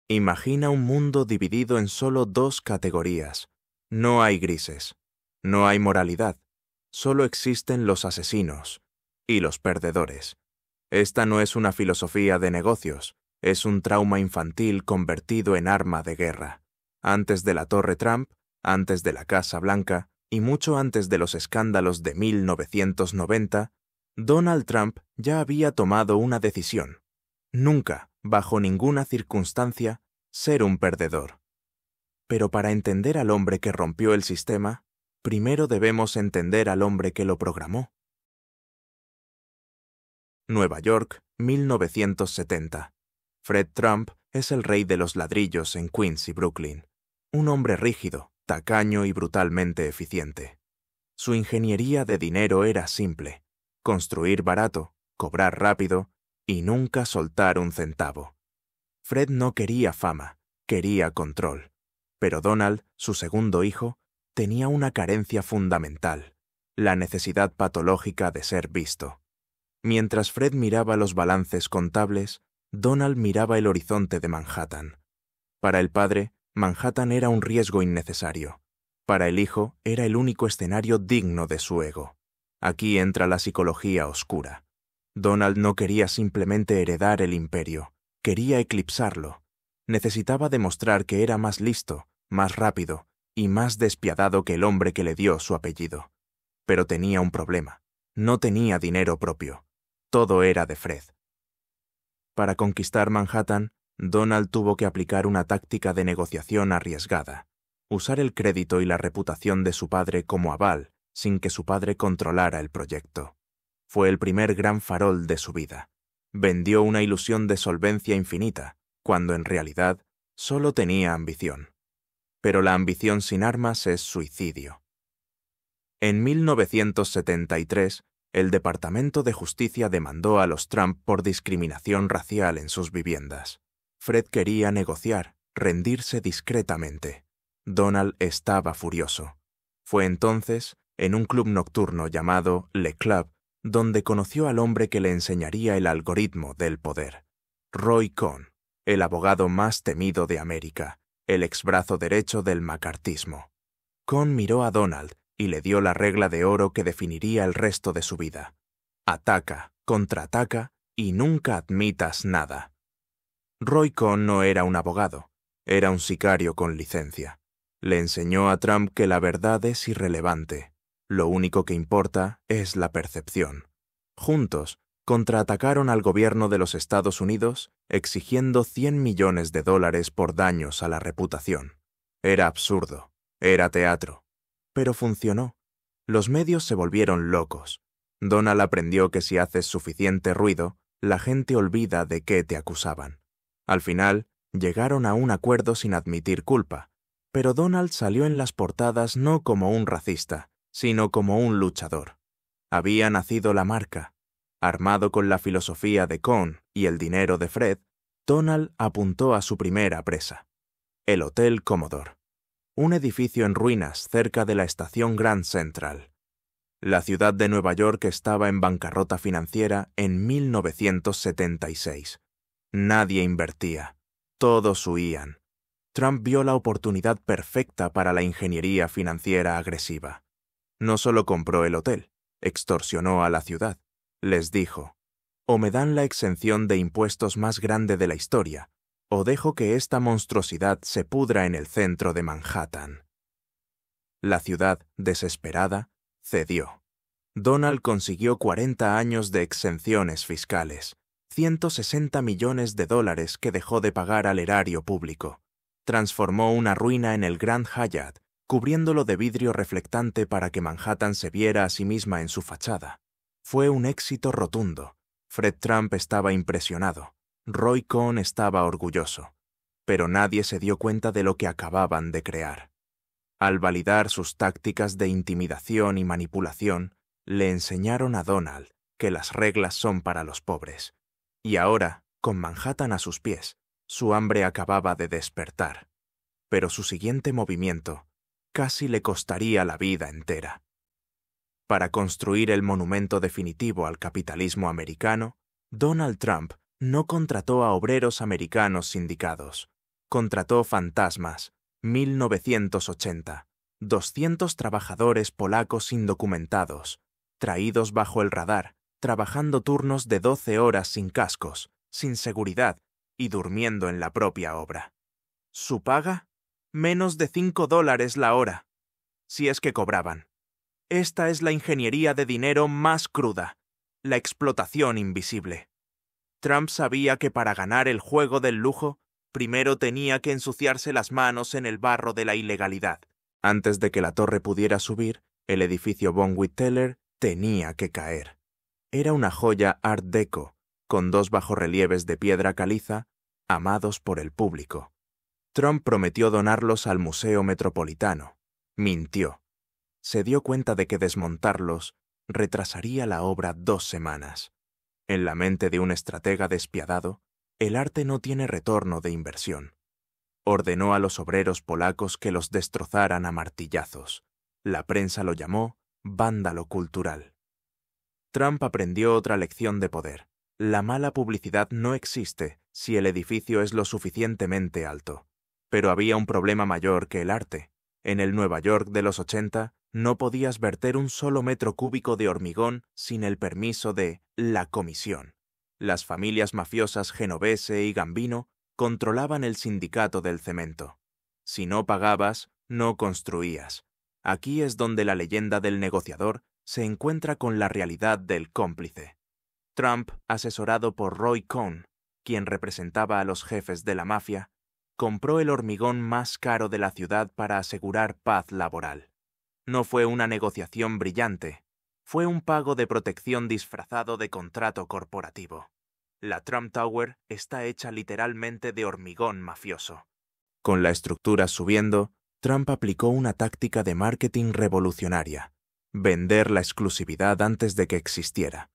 Imagina un mundo dividido en solo dos categorías. No hay grises. No hay moralidad. Solo existen los asesinos y los perdedores. Esta no es una filosofía de negocios, es un trauma infantil convertido en arma de guerra. Antes de la Torre Trump, antes de la Casa Blanca y mucho antes de los escándalos de 1990, Donald Trump ya había tomado una decisión. Nunca, bajo ninguna circunstancia, ser un perdedor. Pero para entender al hombre que rompió el sistema, primero debemos entender al hombre que lo programó. Nueva York, 1970. Fred Trump es el rey de los ladrillos en Queens y Brooklyn. Un hombre rígido, tacaño y brutalmente eficiente. Su ingeniería de dinero era simple: construir barato, cobrar rápido y nunca soltar un centavo. Fred no quería fama, quería control. Pero Donald, su segundo hijo, tenía una carencia fundamental: la necesidad patológica de ser visto. Mientras Fred miraba los balances contables, Donald miraba el horizonte de Manhattan. Para el padre, Manhattan era un riesgo innecesario. Para el hijo, era el único escenario digno de su ego. Aquí entra la psicología oscura. Donald no quería simplemente heredar el imperio, quería eclipsarlo. Necesitaba demostrar que era más listo, más rápido y más despiadado que el hombre que le dio su apellido. Pero tenía un problema: no tenía dinero propio. Todo era de Fred. Para conquistar Manhattan, Donald tuvo que aplicar una táctica de negociación arriesgada: usar el crédito y la reputación de su padre como aval, sin que su padre controlara el proyecto. Fue el primer gran farol de su vida. Vendió una ilusión de solvencia infinita, cuando en realidad solo tenía ambición. Pero la ambición sin armas es suicidio. En 1973, el Departamento de Justicia demandó a los Trump por discriminación racial en sus viviendas. Fred quería negociar, rendirse discretamente. Donald estaba furioso. Fue entonces, en un club nocturno llamado Le Club, donde conoció al hombre que le enseñaría el algoritmo del poder: Roy Cohn, el abogado más temido de América, el exbrazo derecho del macartismo. Cohn miró a Donald y le dio la regla de oro que definiría el resto de su vida: ataca, contraataca y nunca admitas nada. Roy Cohn no era un abogado, era un sicario con licencia. Le enseñó a Trump que la verdad es irrelevante. Lo único que importa es la percepción. Juntos, contraatacaron al gobierno de los Estados Unidos exigiendo $100 millones por daños a la reputación. Era absurdo, era teatro. Pero funcionó. Los medios se volvieron locos. Donald aprendió que si haces suficiente ruido, la gente olvida de qué te acusaban. Al final, llegaron a un acuerdo sin admitir culpa, pero Donald salió en las portadas no como un racista, sino como un luchador. Había nacido la marca. Armado con la filosofía de Cohn y el dinero de Fred, Donald apuntó a su primera presa: el Hotel Commodore, un edificio en ruinas cerca de la estación Grand Central. La ciudad de Nueva York estaba en bancarrota financiera en 1976. Nadie invertía. Todos huían. Trump vio la oportunidad perfecta para la ingeniería financiera agresiva. No solo compró el hotel, extorsionó a la ciudad. Les dijo: o me dan la exención de impuestos más grande de la historia, o dejo que esta monstruosidad se pudra en el centro de Manhattan. La ciudad, desesperada, cedió. Donald consiguió 40 años de exenciones fiscales, $160 millones que dejó de pagar al erario público. Transformó una ruina en el Grand Hyatt, cubriéndolo de vidrio reflectante para que Manhattan se viera a sí misma en su fachada. Fue un éxito rotundo. Fred Trump estaba impresionado. Roy Cohn estaba orgulloso. Pero nadie se dio cuenta de lo que acababan de crear. Al validar sus tácticas de intimidación y manipulación, le enseñaron a Donald que las reglas son para los pobres. Y ahora, con Manhattan a sus pies, su hambre acababa de despertar. Pero su siguiente movimiento casi le costaría la vida entera. Para construir el monumento definitivo al capitalismo americano, Donald Trump no contrató a obreros americanos sindicados. Contrató fantasmas, 1980, 200 trabajadores polacos indocumentados, traídos bajo el radar, trabajando turnos de 12 horas sin cascos, sin seguridad y durmiendo en la propia obra. ¿Su paga? Menos de $5 la hora, si es que cobraban. Esta es la ingeniería de dinero más cruda, la explotación invisible. Trump sabía que para ganar el juego del lujo, primero tenía que ensuciarse las manos en el barro de la ilegalidad. Antes de que la torre pudiera subir, el edificio Bonwit Teller tenía que caer. Era una joya Art Deco, con 2 bajorrelieves de piedra caliza, amados por el público. Trump prometió donarlos al Museo Metropolitano. Mintió. Se dio cuenta de que desmontarlos retrasaría la obra 2 semanas. En la mente de un estratega despiadado, el arte no tiene retorno de inversión. Ordenó a los obreros polacos que los destrozaran a martillazos. La prensa lo llamó vándalo cultural. Trump aprendió otra lección de poder. La mala publicidad no existe si el edificio es lo suficientemente alto. Pero había un problema mayor que el arte. En el Nueva York de los 80 no podías verter un solo metro cúbico de hormigón sin el permiso de la comisión. Las familias mafiosas Genovese y Gambino controlaban el sindicato del cemento. Si no pagabas, no construías. Aquí es donde la leyenda del negociador se encuentra con la realidad del cómplice. Trump, asesorado por Roy Cohn, quien representaba a los jefes de la mafia, compró el hormigón más caro de la ciudad para asegurar paz laboral. No fue una negociación brillante, fue un pago de protección disfrazado de contrato corporativo. La Trump Tower está hecha literalmente de hormigón mafioso. Con la estructura subiendo, Trump aplicó una táctica de marketing revolucionaria: vender la exclusividad antes de que existiera.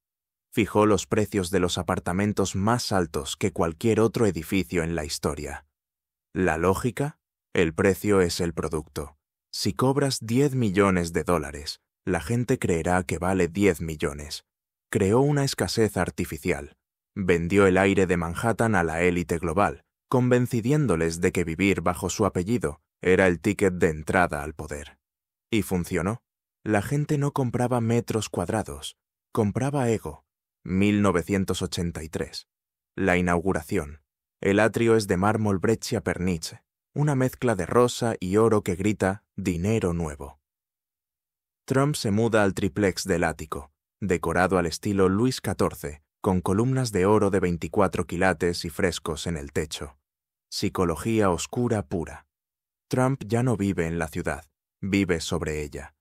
Fijó los precios de los apartamentos más altos que cualquier otro edificio en la historia. ¿La lógica? El precio es el producto. Si cobras $10 millones, la gente creerá que vale 10 millones. Creó una escasez artificial. Vendió el aire de Manhattan a la élite global, convenciéndoles de que vivir bajo su apellido era el ticket de entrada al poder. Y funcionó. La gente no compraba metros cuadrados, compraba ego. 1983. La inauguración. El atrio es de mármol Breccia Pernice, una mezcla de rosa y oro que grita «dinero nuevo». Trump se muda al triplex del ático, decorado al estilo Luis XIV, con columnas de oro de 24 quilates y frescos en el techo. Psicología oscura pura. Trump ya no vive en la ciudad, vive sobre ella.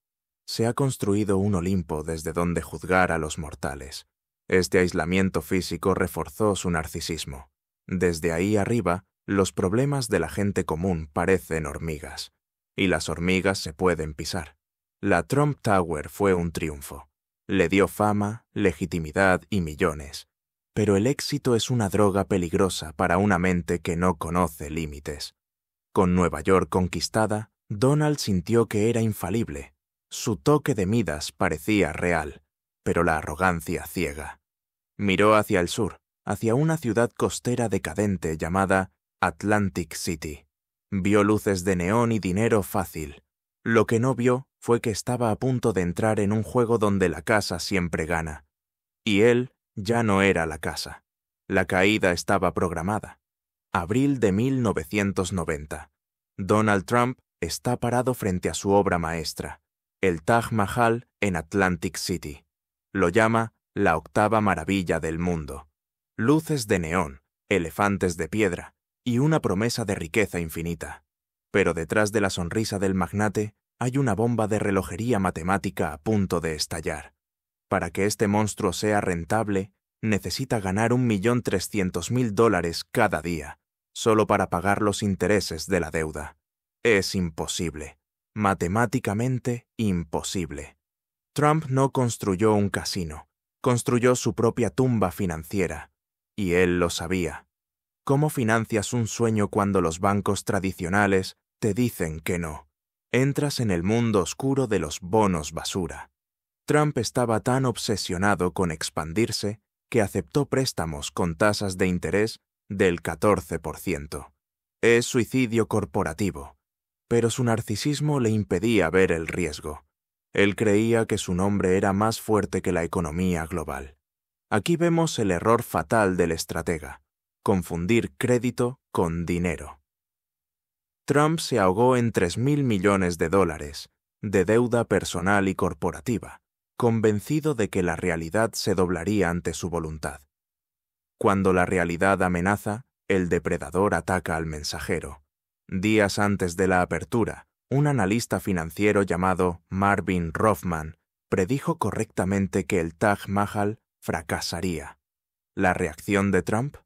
Se ha construido un Olimpo desde donde juzgar a los mortales. Este aislamiento físico reforzó su narcisismo. Desde ahí arriba, los problemas de la gente común parecen hormigas. Y las hormigas se pueden pisar. La Trump Tower fue un triunfo. Le dio fama, legitimidad y millones. Pero el éxito es una droga peligrosa para una mente que no conoce límites. Con Nueva York conquistada, Donald sintió que era infalible. Su toque de Midas parecía real, pero la arrogancia ciega. Miró hacia el sur, hacia una ciudad costera decadente llamada Atlantic City. Vio luces de neón y dinero fácil. Lo que no vio fue que estaba a punto de entrar en un juego donde la casa siempre gana. Y él ya no era la casa. La caída estaba programada. Abril de 1990. Donald Trump está parado frente a su obra maestra, el Taj Mahal en Atlantic City. Lo llama la octava maravilla del mundo. Luces de neón, elefantes de piedra y una promesa de riqueza infinita. Pero detrás de la sonrisa del magnate hay una bomba de relojería matemática a punto de estallar. Para que este monstruo sea rentable, necesita ganar $1.300.000 cada día, solo para pagar los intereses de la deuda. Es imposible. Matemáticamente imposible. Trump no construyó un casino, construyó su propia tumba financiera. Y él lo sabía. ¿Cómo financias un sueño cuando los bancos tradicionales te dicen que no? Entras en el mundo oscuro de los bonos basura. Trump estaba tan obsesionado con expandirse que aceptó préstamos con tasas de interés del 14%. Es suicidio corporativo, pero su narcisismo le impedía ver el riesgo. Él creía que su nombre era más fuerte que la economía global. Aquí vemos el error fatal del estratega: confundir crédito con dinero. Trump se ahogó en $3.000 millones de deuda personal y corporativa, convencido de que la realidad se doblaría ante su voluntad. Cuando la realidad amenaza, el depredador ataca al mensajero. Días antes de la apertura, un analista financiero llamado Marvin Rothman predijo correctamente que el Taj Mahal fracasaría. La reacción de Trump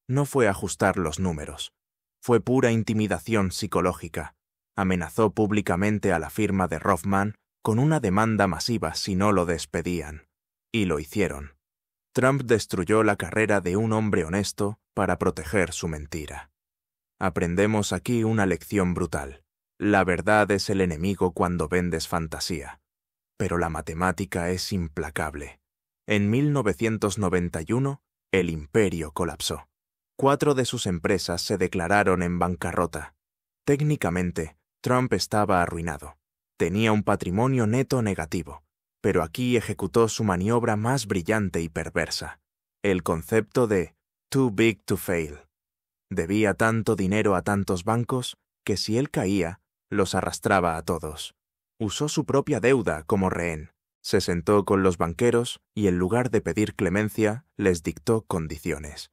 no fue ajustar los números, fue pura intimidación psicológica. Amenazó públicamente a la firma de Rothman con una demanda masiva si no lo despedían. Y lo hicieron. Trump destruyó la carrera de un hombre honesto para proteger su mentira. Aprendemos aquí una lección brutal. La verdad es el enemigo cuando vendes fantasía. Pero la matemática es implacable. En 1991, el imperio colapsó. 4 de sus empresas se declararon en bancarrota. Técnicamente, Trump estaba arruinado. Tenía un patrimonio neto negativo, pero aquí ejecutó su maniobra más brillante y perversa: el concepto de too big to fail. Debía tanto dinero a tantos bancos que si él caía, los arrastraba a todos. Usó su propia deuda como rehén. Se sentó con los banqueros y en lugar de pedir clemencia, les dictó condiciones.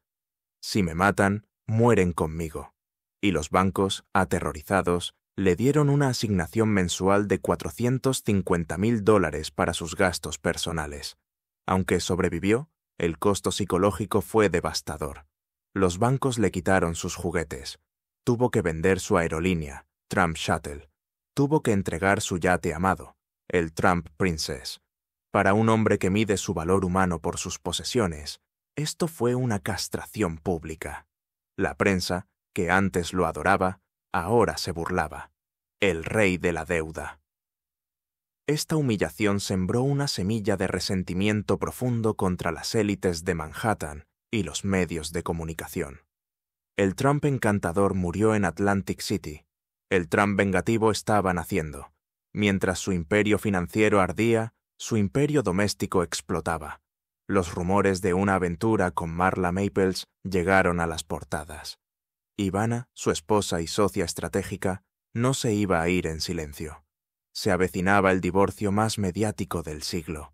Si me matan, mueren conmigo. Y los bancos, aterrorizados, le dieron una asignación mensual de $450.000 para sus gastos personales. Aunque sobrevivió, el costo psicológico fue devastador. Los bancos le quitaron sus juguetes. Tuvo que vender su aerolínea, Trump Shuttle. Tuvo que entregar su yate amado, el Trump Princess. Para un hombre que mide su valor humano por sus posesiones, esto fue una castración pública. La prensa, que antes lo adoraba, ahora se burlaba. El rey de la deuda. Esta humillación sembró una semilla de resentimiento profundo contra las élites de Manhattan y los medios de comunicación. El Trump encantador murió en Atlantic City. El Trump vengativo estaba naciendo. Mientras su imperio financiero ardía, su imperio doméstico explotaba. Los rumores de una aventura con Marla Maples llegaron a las portadas. Ivana, su esposa y socia estratégica, no se iba a ir en silencio. Se avecinaba el divorcio más mediático del siglo.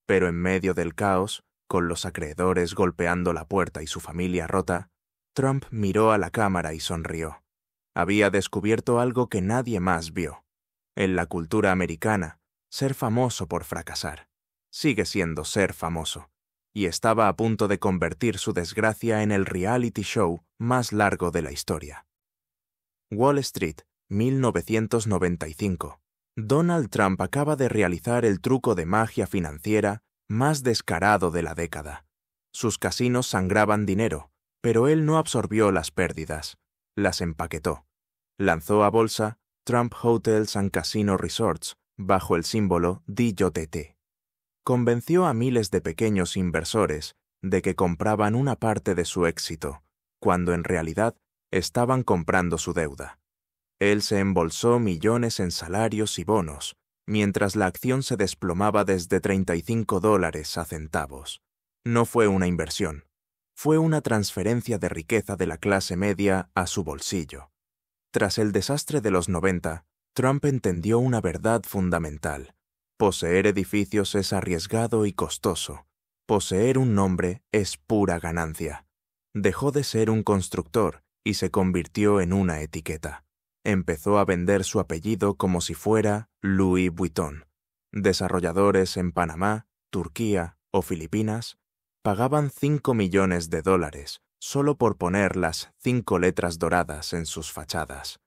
Pero en medio del caos, con los acreedores golpeando la puerta y su familia rota, Trump miró a la cámara y sonrió. Había descubierto algo que nadie más vio. En la cultura americana, ser famoso por fracasar sigue siendo ser famoso, y estaba a punto de convertir su desgracia en el reality show más largo de la historia. Wall Street, 1995. Donald Trump acaba de realizar el truco de magia financiera más descarado de la década. Sus casinos sangraban dinero, pero él no absorbió las pérdidas, las empaquetó. Lanzó a bolsa Trump Hotels and Casino Resorts bajo el símbolo DJT. Convenció a miles de pequeños inversores de que compraban una parte de su éxito, cuando en realidad estaban comprando su deuda. Él se embolsó millones en salarios y bonos, mientras la acción se desplomaba desde $35 a centavos. No fue una inversión, fue una transferencia de riqueza de la clase media a su bolsillo. Tras el desastre de los 90, Trump entendió una verdad fundamental. Poseer edificios es arriesgado y costoso. Poseer un nombre es pura ganancia. Dejó de ser un constructor y se convirtió en una etiqueta. Empezó a vender su apellido como si fuera Louis Vuitton. Desarrolladores en Panamá, Turquía o Filipinas pagaban $5 millones solo por poner las 5 letras doradas en sus fachadas.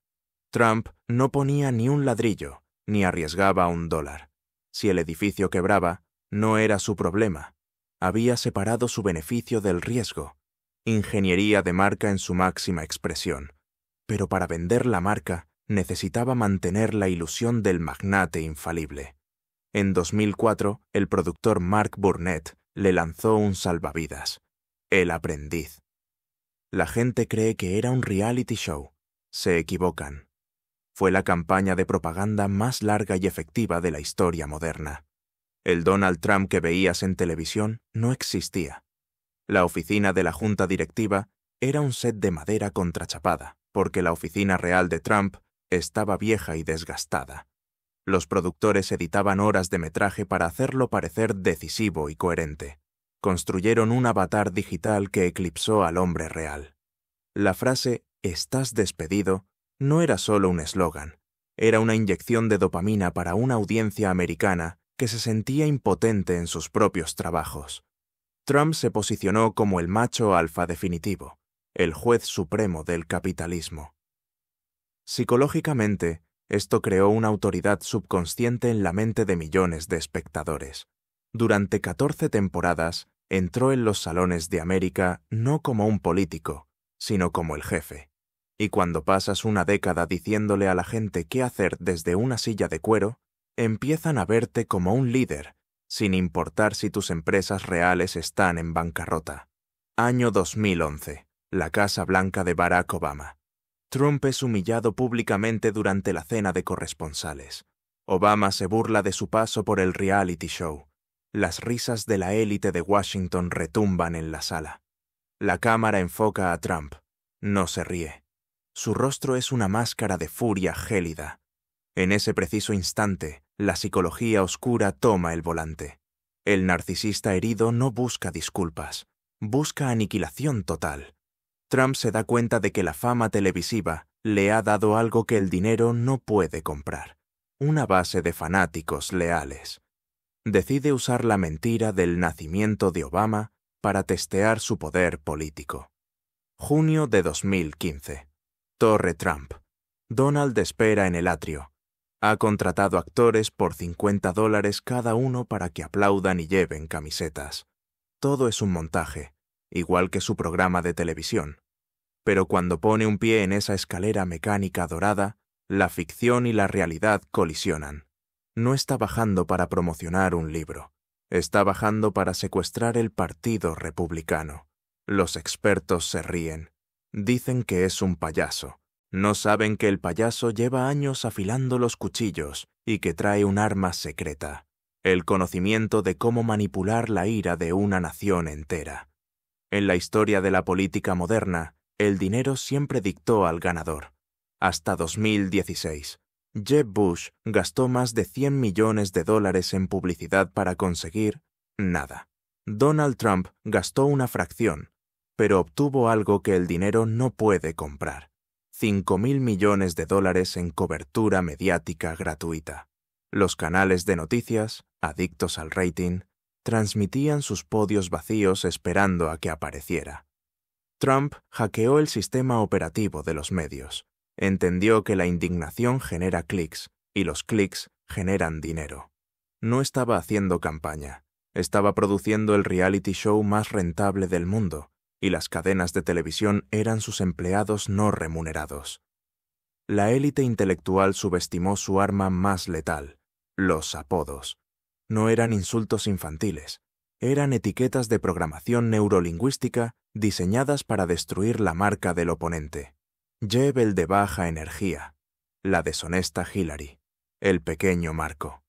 Trump no ponía ni un ladrillo, ni arriesgaba $1. Si el edificio quebraba, no era su problema. Había separado su beneficio del riesgo. Ingeniería de marca en su máxima expresión. Pero para vender la marca, necesitaba mantener la ilusión del magnate infalible. En 2004, el productor Mark Burnett le lanzó un salvavidas: El aprendiz. La gente cree que era un reality show, Se equivocan. Fue la campaña de propaganda más larga y efectiva de la historia moderna. El Donald Trump que veías en televisión no existía. La oficina de la junta directiva era un set de madera contrachapada, porque la oficina real de Trump estaba vieja y desgastada. Los productores editaban horas de metraje para hacerlo parecer decisivo y coherente. Construyeron un avatar digital que eclipsó al hombre real. La frase «estás despedido» no era solo un eslogan, era una inyección de dopamina para una audiencia americana que se sentía impotente en sus propios trabajos. Trump se posicionó como el macho alfa definitivo, el juez supremo del capitalismo. Psicológicamente, esto creó una autoridad subconsciente en la mente de millones de espectadores. Durante 14 temporadas, entró en los salones de América no como un político, sino como el jefe. Y cuando pasas una década diciéndole a la gente qué hacer desde una silla de cuero, empiezan a verte como un líder, sin importar si tus empresas reales están en bancarrota. Año 2011. La Casa Blanca de Barack Obama. Trump es humillado públicamente durante la cena de corresponsales. Obama se burla de su paso por el reality show. Las risas de la élite de Washington retumban en la sala. La cámara enfoca a Trump. No se ríe. Su rostro es una máscara de furia gélida. En ese preciso instante, la psicología oscura toma el volante. El narcisista herido no busca disculpas, busca aniquilación total. Trump se da cuenta de que la fama televisiva le ha dado algo que el dinero no puede comprar, una base de fanáticos leales. Decide usar la mentira del nacimiento de Obama para testear su poder político. Junio de 2015. Torre Trump. Donald espera en el atrio. Ha contratado actores por $50 cada uno para que aplaudan y lleven camisetas. Todo es un montaje, igual que su programa de televisión. Pero cuando pone un pie en esa escalera mecánica dorada, la ficción y la realidad colisionan. No está bajando para promocionar un libro. Está bajando para secuestrar el Partido Republicano. Los expertos se ríen. Dicen que es un payaso. No saben que el payaso lleva años afilando los cuchillos y que trae un arma secreta, el conocimiento de cómo manipular la ira de una nación entera. En la historia de la política moderna, el dinero siempre dictó al ganador. Hasta 2016, Jeb Bush gastó más de $100 millones en publicidad para conseguir nada. Donald Trump gastó una fracción, pero obtuvo algo que el dinero no puede comprar. $5.000 millones en cobertura mediática gratuita. Los canales de noticias, adictos al rating, transmitían sus podios vacíos esperando a que apareciera. Trump hackeó el sistema operativo de los medios. Entendió que la indignación genera clics y los clics generan dinero. No estaba haciendo campaña. Estaba produciendo el reality show más rentable del mundo, y las cadenas de televisión eran sus empleados no remunerados. La élite intelectual subestimó su arma más letal, los apodos. No eran insultos infantiles, eran etiquetas de programación neurolingüística diseñadas para destruir la marca del oponente. Jeb el de baja energía, la deshonesta Hillary, el pequeño Marco.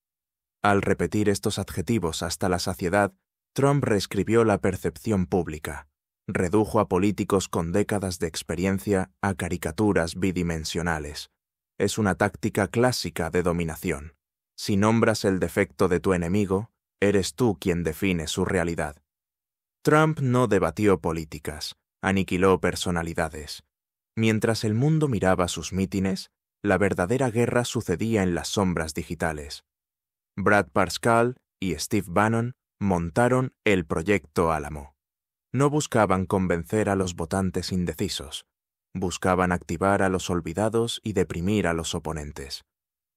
Al repetir estos adjetivos hasta la saciedad, Trump reescribió la percepción pública. Redujo a políticos con décadas de experiencia a caricaturas bidimensionales. Es una táctica clásica de dominación. Si nombras el defecto de tu enemigo, eres tú quien define su realidad. Trump no debatió políticas, aniquiló personalidades. Mientras el mundo miraba sus mítines, la verdadera guerra sucedía en las sombras digitales. Brad Parscale y Steve Bannon montaron el Proyecto Álamo. No buscaban convencer a los votantes indecisos. Buscaban activar a los olvidados y deprimir a los oponentes.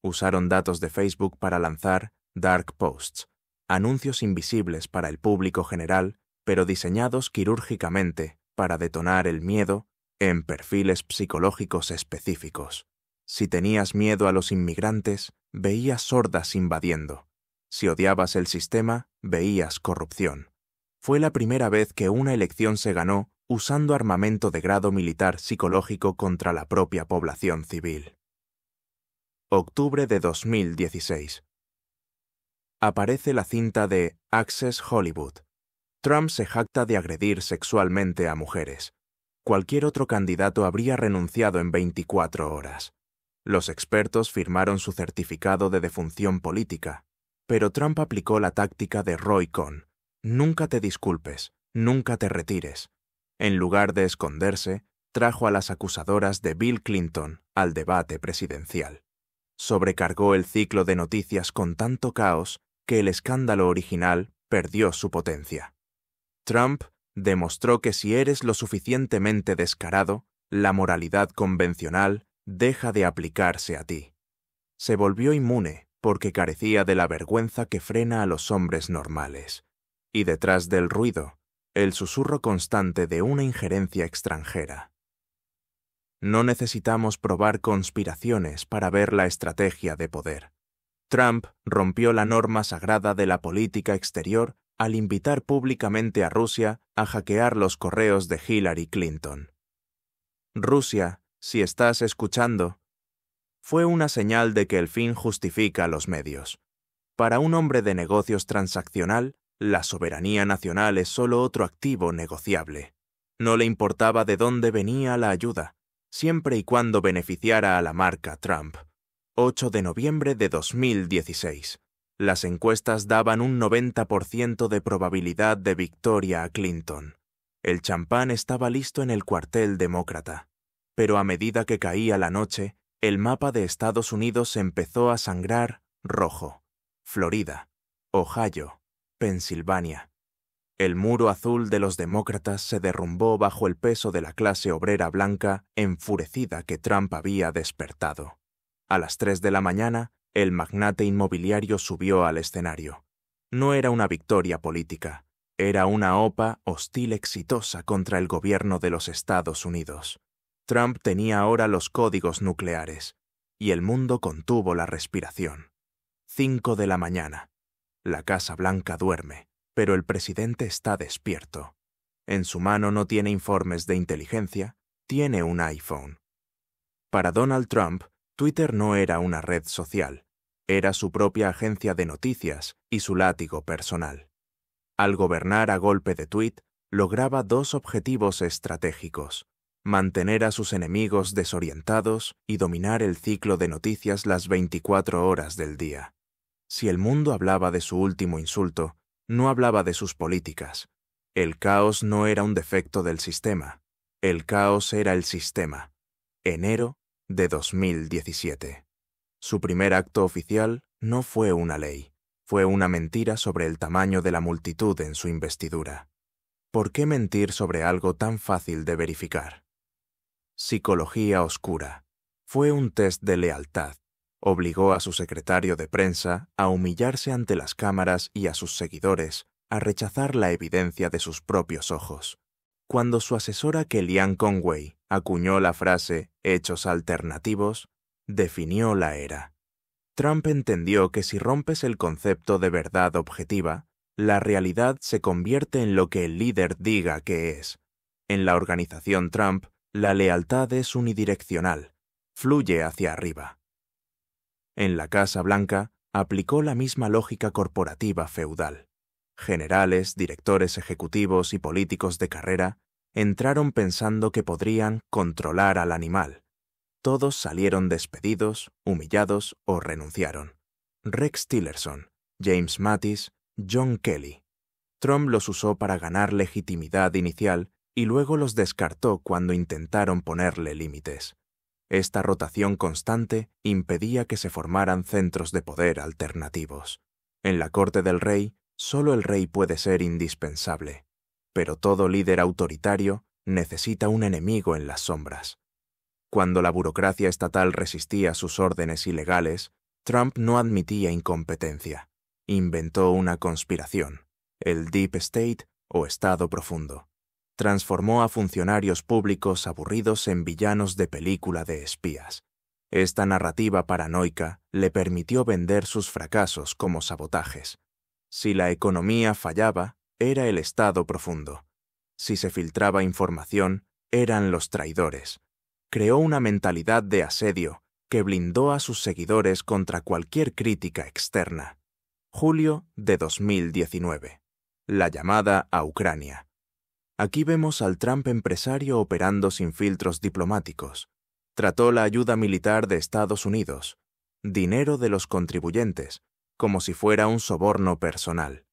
Usaron datos de Facebook para lanzar dark posts, anuncios invisibles para el público general, pero diseñados quirúrgicamente para detonar el miedo en perfiles psicológicos específicos. Si tenías miedo a los inmigrantes, veías hordas invadiendo. Si odiabas el sistema, veías corrupción. Fue la primera vez que una elección se ganó usando armamento de grado militar psicológico contra la propia población civil. Octubre de 2016. Aparece la cinta de Access Hollywood. Trump se jacta de agredir sexualmente a mujeres. Cualquier otro candidato habría renunciado en 24 horas. Los expertos firmaron su certificado de defunción política, pero Trump aplicó la táctica de Roy Cohn. Nunca te disculpes, nunca te retires. En lugar de esconderse, trajo a las acusadoras de Bill Clinton al debate presidencial. Sobrecargó el ciclo de noticias con tanto caos que el escándalo original perdió su potencia. Trump demostró que si eres lo suficientemente descarado, la moralidad convencional deja de aplicarse a ti. Se volvió inmune porque carecía de la vergüenza que frena a los hombres normales. Y detrás del ruido, el susurro constante de una injerencia extranjera. No necesitamos probar conspiraciones para ver la estrategia de poder. Trump rompió la norma sagrada de la política exterior al invitar públicamente a Rusia a hackear los correos de Hillary Clinton. Rusia, si estás escuchando, fue una señal de que el fin justifica los medios. Para un hombre de negocios transaccional, la soberanía nacional es solo otro activo negociable. No le importaba de dónde venía la ayuda, siempre y cuando beneficiara a la marca Trump. 8 de noviembre de 2016. Las encuestas daban un 90% de probabilidad de victoria a Clinton. El champán estaba listo en el cuartel demócrata. Pero a medida que caía la noche, el mapa de Estados Unidos empezó a sangrar rojo. Florida, Ohio, Pensilvania. El muro azul de los demócratas se derrumbó bajo el peso de la clase obrera blanca enfurecida que Trump había despertado. A las 3 de la mañana, el magnate inmobiliario subió al escenario. No era una victoria política, era una OPA hostil exitosa contra el gobierno de los Estados Unidos. Trump tenía ahora los códigos nucleares, y el mundo contuvo la respiración. 5 de la mañana. La Casa Blanca duerme, pero el presidente está despierto. En su mano no tiene informes de inteligencia, tiene un iPhone. Para Donald Trump, Twitter no era una red social, era su propia agencia de noticias y su látigo personal. Al gobernar a golpe de tuit, lograba dos objetivos estratégicos: mantener a sus enemigos desorientados y dominar el ciclo de noticias las 24 horas del día. Si el mundo hablaba de su último insulto, no hablaba de sus políticas. El caos no era un defecto del sistema, el caos era el sistema. Enero de 2017. Su primer acto oficial no fue una ley, fue una mentira sobre el tamaño de la multitud en su investidura. ¿Por qué mentir sobre algo tan fácil de verificar? Psicología oscura. Fue un test de lealtad. Obligó a su secretario de prensa a humillarse ante las cámaras y a sus seguidores a rechazar la evidencia de sus propios ojos. Cuando su asesora Kellyanne Conway acuñó la frase «hechos alternativos», definió la era. Trump entendió que si rompes el concepto de verdad objetiva, la realidad se convierte en lo que el líder diga que es. En la organización Trump, la lealtad es unidireccional, fluye hacia arriba. En la Casa Blanca, aplicó la misma lógica corporativa feudal. Generales, directores ejecutivos y políticos de carrera entraron pensando que podrían controlar al animal. Todos salieron despedidos, humillados o renunciaron. Rex Tillerson, James Mattis, John Kelly. Trump los usó para ganar legitimidad inicial y luego los descartó cuando intentaron ponerle límites. Esta rotación constante impedía que se formaran centros de poder alternativos. En la corte del rey, solo el rey puede ser indispensable, pero todo líder autoritario necesita un enemigo en las sombras. Cuando la burocracia estatal resistía sus órdenes ilegales, Trump no admitía incompetencia. Inventó una conspiración, el Deep State o Estado Profundo. Transformó a funcionarios públicos aburridos en villanos de película de espías. Esta narrativa paranoica le permitió vender sus fracasos como sabotajes. Si la economía fallaba, era el Estado Profundo. Si se filtraba información, eran los traidores. Creó una mentalidad de asedio que blindó a sus seguidores contra cualquier crítica externa. Julio de 2019. La llamada a Ucrania. Aquí vemos al Trump empresario operando sin filtros diplomáticos. Trató la ayuda militar de Estados Unidos, dinero de los contribuyentes, como si fuera un soborno personal.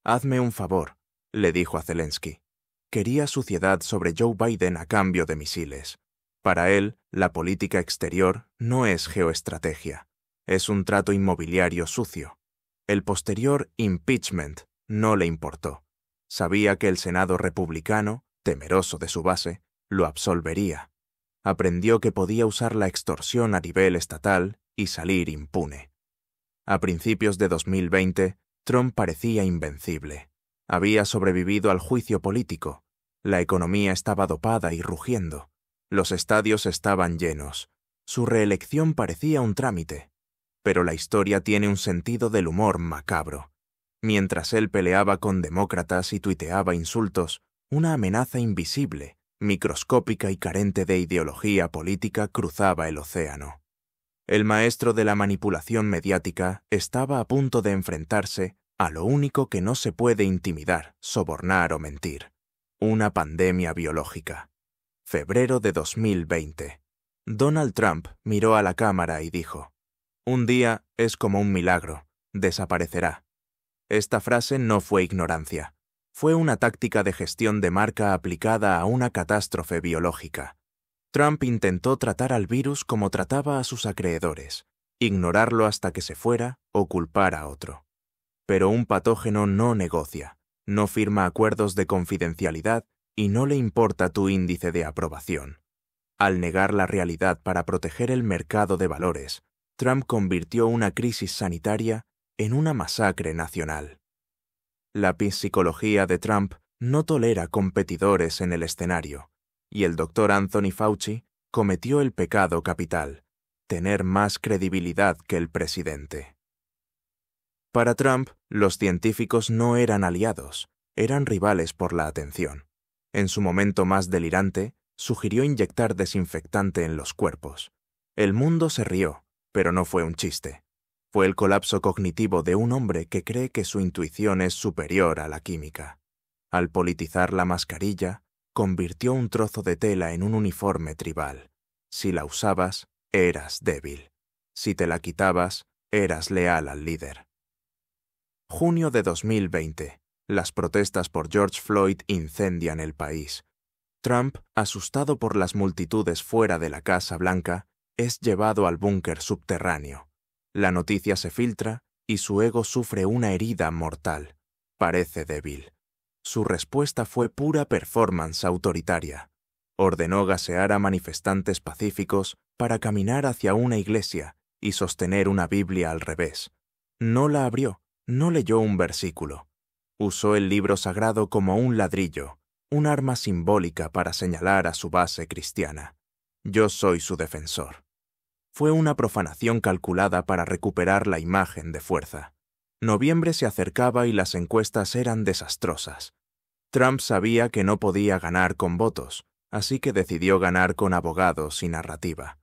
«Hazme un favor», le dijo a Zelensky. Quería suciedad sobre Joe Biden a cambio de misiles. Para él, la política exterior no es geoestrategia. Es un trato inmobiliario sucio. El posterior impeachment no le importó. Sabía que el Senado republicano, temeroso de su base, lo absolvería. Aprendió que podía usar la extorsión a nivel estatal y salir impune. A principios de 2020, Trump parecía invencible. Había sobrevivido al juicio político. La economía estaba dopada y rugiendo. Los estadios estaban llenos. Su reelección parecía un trámite. Pero la historia tiene un sentido del humor macabro. Mientras él peleaba con demócratas y tuiteaba insultos, una amenaza invisible, microscópica y carente de ideología política cruzaba el océano. El maestro de la manipulación mediática estaba a punto de enfrentarse a lo único que no se puede intimidar, sobornar o mentir: una pandemia biológica. Febrero de 2020. Donald Trump miró a la cámara y dijo: «Un día es como un milagro, desaparecerá». Esta frase no fue ignorancia. Fue una táctica de gestión de marca aplicada a una catástrofe biológica. Trump intentó tratar al virus como trataba a sus acreedores, ignorarlo hasta que se fuera o culpar a otro. Pero un patógeno no negocia, no firma acuerdos de confidencialidad y no le importa tu índice de aprobación. Al negar la realidad para proteger el mercado de valores, Trump convirtió una crisis sanitaria en una masacre nacional. La psicología de Trump no tolera competidores en el escenario, y el Dr. Anthony Fauci cometió el pecado capital: tener más credibilidad que el presidente. Para Trump, los científicos no eran aliados, eran rivales por la atención. En su momento más delirante, sugirió inyectar desinfectante en los cuerpos. El mundo se rió, pero no fue un chiste. Fue el colapso cognitivo de un hombre que cree que su intuición es superior a la química. Al politizar la mascarilla, convirtió un trozo de tela en un uniforme tribal. Si la usabas, eras débil. Si te la quitabas, eras leal al líder. Junio de 2020. Las protestas por George Floyd incendian el país. Trump, asustado por las multitudes fuera de la Casa Blanca, es llevado al búnker subterráneo. La noticia se filtra y su ego sufre una herida mortal. Parece débil. Su respuesta fue pura performance autoritaria. Ordenó gasear a manifestantes pacíficos para caminar hacia una iglesia y sostener una Biblia al revés. No la abrió, no leyó un versículo. Usó el libro sagrado como un ladrillo, un arma simbólica para señalar a su base cristiana. Yo soy su defensor. Fue una profanación calculada para recuperar la imagen de fuerza. Noviembre se acercaba y las encuestas eran desastrosas. Trump sabía que no podía ganar con votos, así que decidió ganar con abogados y narrativa.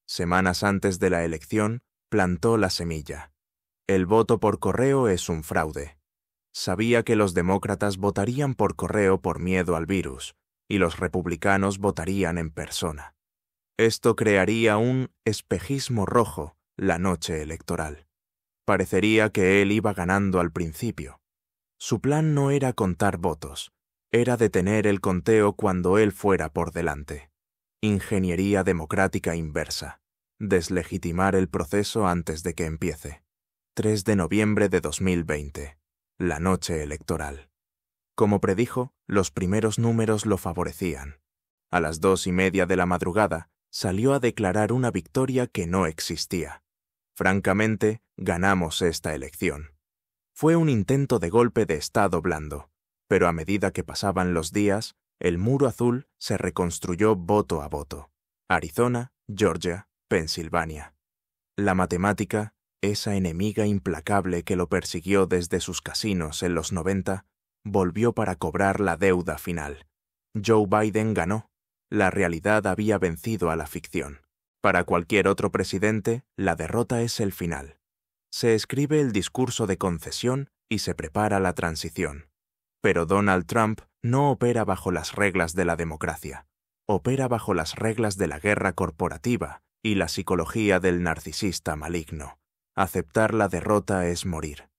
Semanas antes de la elección, plantó la semilla. El voto por correo es un fraude. Sabía que los demócratas votarían por correo por miedo al virus, y los republicanos votarían en persona. Esto crearía un espejismo rojo la noche electoral. Parecería que él iba ganando al principio. Su plan no era contar votos, era detener el conteo cuando él fuera por delante. Ingeniería democrática inversa. Deslegitimar el proceso antes de que empiece. 3 de noviembre de 2020. La noche electoral. Como predijo, los primeros números lo favorecían. A las 2:30 de la madrugada, salió a declarar una victoria que no existía. Francamente, ganamos esta elección. Fue un intento de golpe de Estado blando, pero a medida que pasaban los días, el muro azul se reconstruyó voto a voto. Arizona, Georgia, Pensilvania. La matemática, esa enemiga implacable que lo persiguió desde sus casinos en los 90, volvió para cobrar la deuda final. Joe Biden ganó. La realidad había vencido a la ficción. Para cualquier otro presidente, la derrota es el final. Se escribe el discurso de concesión y se prepara la transición. Pero Donald Trump no opera bajo las reglas de la democracia. Opera bajo las reglas de la guerra corporativa y la psicología del narcisista maligno. Aceptar la derrota es morir.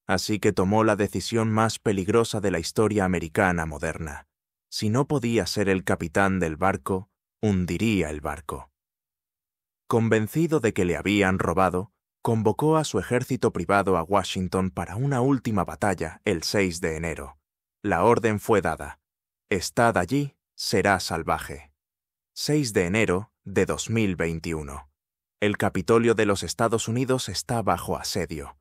Así que tomó la decisión más peligrosa de la historia americana moderna. Si no podía ser el capitán del barco, hundiría el barco. Convencido de que le habían robado, convocó a su ejército privado a Washington para una última batalla el 6 de enero. La orden fue dada. Estad allí, será salvaje. 6 de enero de 2021. El Capitolio de los Estados Unidos está bajo asedio.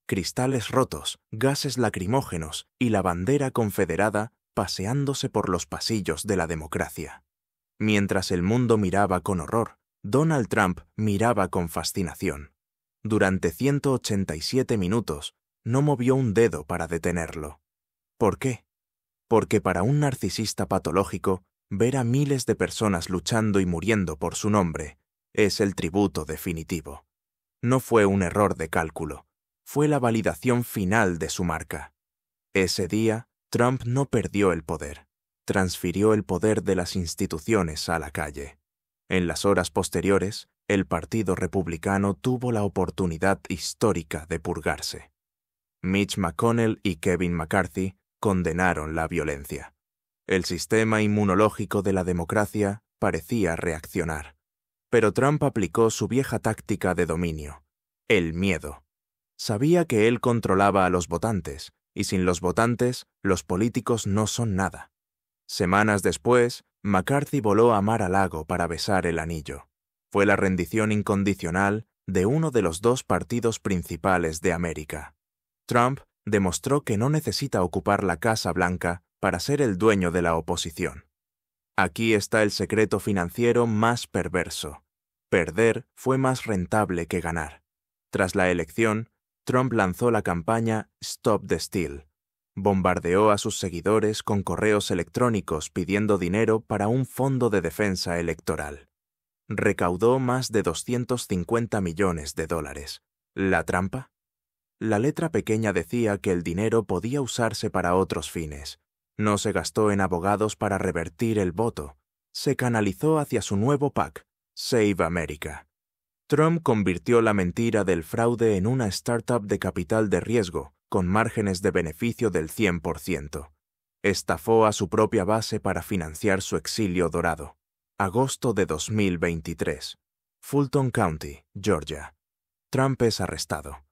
Cristales rotos, gases lacrimógenos y la bandera confederada paseándose por los pasillos de la democracia. Mientras el mundo miraba con horror, Donald Trump miraba con fascinación. Durante 187 minutos no movió un dedo para detenerlo. ¿Por qué? Porque para un narcisista patológico, ver a miles de personas luchando y muriendo por su nombre es el tributo definitivo. No fue un error de cálculo, fue la validación final de su marca. Ese día, Trump no perdió el poder, transfirió el poder de las instituciones a la calle. En las horas posteriores, el Partido Republicano tuvo la oportunidad histórica de purgarse. Mitch McConnell y Kevin McCarthy condenaron la violencia. El sistema inmunológico de la democracia parecía reaccionar. Pero Trump aplicó su vieja táctica de dominio, el miedo. Sabía que él controlaba a los votantes, y sin los votantes, los políticos no son nada. Semanas después, McCarthy voló a Mar-a-Lago para besar el anillo. Fue la rendición incondicional de uno de los dos partidos principales de América. Trump demostró que no necesita ocupar la Casa Blanca para ser el dueño de la oposición. Aquí está el secreto financiero más perverso. Perder fue más rentable que ganar. Tras la elección, Trump lanzó la campaña Stop the Steal. Bombardeó a sus seguidores con correos electrónicos pidiendo dinero para un fondo de defensa electoral. Recaudó más de 250 millones de dólares. ¿La trampa? La letra pequeña decía que el dinero podía usarse para otros fines. No se gastó en abogados para revertir el voto. Se canalizó hacia su nuevo PAC, Save America. Trump convirtió la mentira del fraude en una startup de capital de riesgo, con márgenes de beneficio del 100%. Estafó a su propia base para financiar su exilio dorado. Agosto de 2023. Fulton County, Georgia. Trump es arrestado.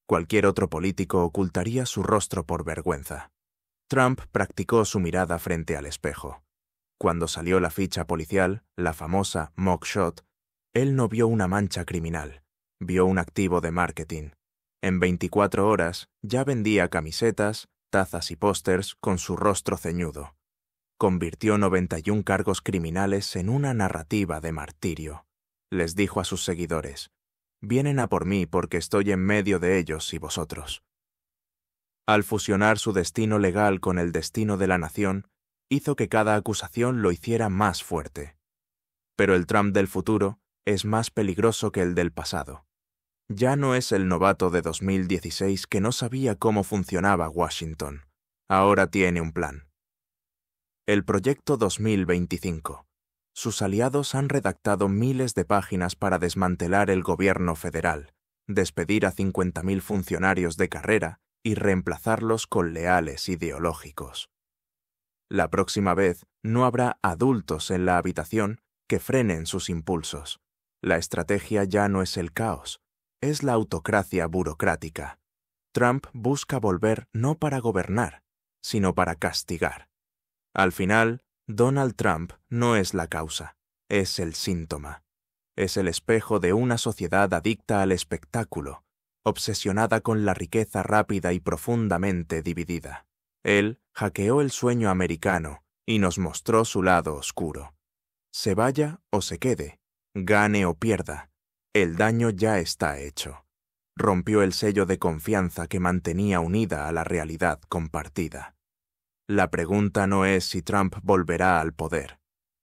Cualquier otro político ocultaría su rostro por vergüenza. Trump practicó su mirada frente al espejo. Cuando salió la ficha policial, la famosa mugshot, él no vio una mancha criminal, vio un activo de marketing. En 24 horas ya vendía camisetas, tazas y pósters con su rostro ceñudo. Convirtió 91 cargos criminales en una narrativa de martirio. Les dijo a sus seguidores: «Vienen a por mí porque estoy en medio de ellos y vosotros». Al fusionar su destino legal con el destino de la nación, hizo que cada acusación lo hiciera más fuerte. Pero el Trump del futuro es más peligroso que el del pasado. Ya no es el novato de 2016 que no sabía cómo funcionaba Washington. Ahora tiene un plan. El Proyecto 2025. Sus aliados han redactado miles de páginas para desmantelar el gobierno federal, despedir a 50.000 funcionarios de carrera y reemplazarlos con leales ideológicos. La próxima vez no habrá adultos en la habitación que frenen sus impulsos. La estrategia ya no es el caos, es la autocracia burocrática. Trump busca volver no para gobernar, sino para castigar. Al final, Donald Trump no es la causa, es el síntoma. Es el espejo de una sociedad adicta al espectáculo, obsesionada con la riqueza rápida y profundamente dividida. Él hackeó el sueño americano y nos mostró su lado oscuro. Se vaya o se quede, gane o pierda, el daño ya está hecho. Rompió el sello de confianza que mantenía unida a la realidad compartida. La pregunta no es si Trump volverá al poder.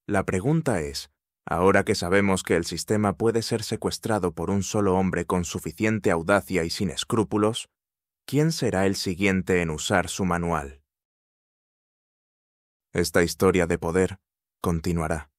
La pregunta es, ahora que sabemos que el sistema puede ser secuestrado por un solo hombre con suficiente audacia y sin escrúpulos, ¿quién será el siguiente en usar su manual? Esta historia de poder continuará.